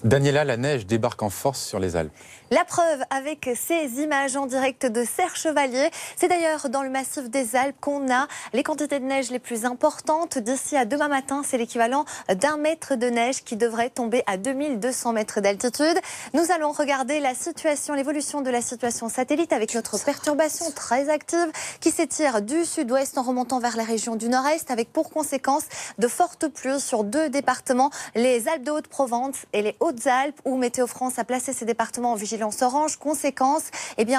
Daniela, la neige débarque en force sur les Alpes. La preuve avec ces images en direct de Serre-Chevalier. C'est d'ailleurs dans le massif des Alpes qu'on a les quantités de neige les plus importantes. D'ici à demain matin, c'est l'équivalent d'1 mètre de neige qui devrait tomber à 2200 mètres d'altitude. Nous allons regarder la situation, l'évolution de la situation satellite avec notre perturbation très active qui s'étire du sud-ouest en remontant vers les régions du nord-est avec pour conséquence de fortes pluies sur 2 départements, les Alpes de Haute-Provence et les Hautes-Alpes où Météo France a placé ces départements en vigilance orange. Conséquence,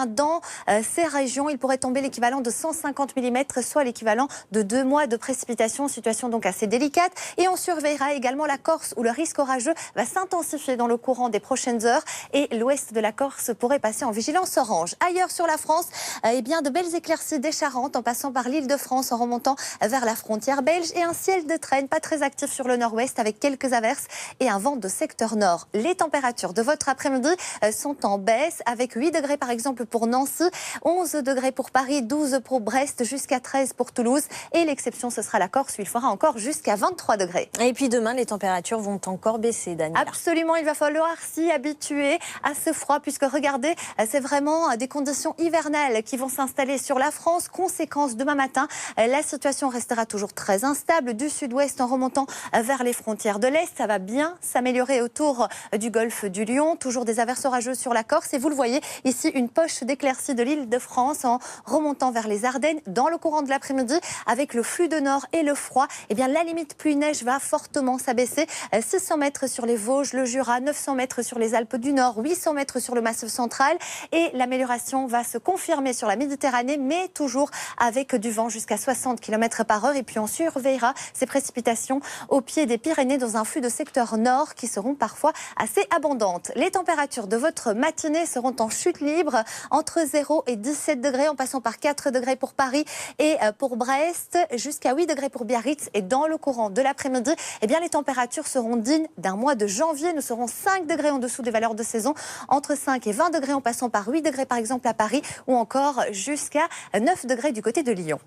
dans ces régions, il pourrait tomber l'équivalent de 150 mm, soit l'équivalent de 2 mois de précipitations. Situation donc assez délicate. Et on surveillera également la Corse où le risque orageux va s'intensifier dans le courant des prochaines heures et l'ouest de la Corse pourrait passer en vigilance orange. Ailleurs sur la France, de belles éclaircies des Charentes en passant par l'Île-de-France en remontant vers la frontière belge et un ciel de traîne pas très actif sur le nord-ouest avec quelques averses et un vent de secteur nord. Les températures de votre après-midi sont en baisse avec 8 degrés par exemple pour Nancy, 11 degrés pour Paris, 12 pour Brest, jusqu'à 13 pour Toulouse et l'exception ce sera la Corse où il fera encore jusqu'à 23 degrés. Et puis demain les températures vont encore baisser, Daniela. Absolument, il va falloir s'y habituer à ce froid puisque regardez, c'est vraiment des conditions hivernales qui vont s'installer sur la France. Conséquence, demain matin, la situation restera toujours très instable du sud-ouest en remontant vers les frontières de l'Est. Ça va bien s'améliorer autour du golfe du Lion. Toujours des averses orageuses sur la Corse. Et vous le voyez ici, une poche d'éclaircies de l'Île-de-France en remontant vers les Ardennes. Dans le courant de l'après-midi, avec le flux de nord et le froid, la limite pluie-neige va fortement s'abaisser. 600 mètres sur les Vosges, le Jura, 900 mètres sur les Alpes du Nord, 800 mètres sur le Massif central. Et l'amélioration va se confirmer sur la Méditerranée, mais toujours avec du vent jusqu'à 60 km/h. Et puis on surveillera ces précipitations au pied des Pyrénées dans un flux de secteur nord qui seront parfois assez abondantes. Les températures de votre matinée seront en chute libre entre 0 et 17 degrés en passant par 4 degrés pour Paris et pour Brest, jusqu'à 8 degrés pour Biarritz. Et dans le courant de l'après-midi, les températures seront dignes d'un mois de janvier. Nous serons 5 degrés en dessous des valeurs de saison, entre 5 et 20 degrés en passant par 8 degrés par exemple à Paris ou encore jusqu'à 9 degrés du côté de Lyon.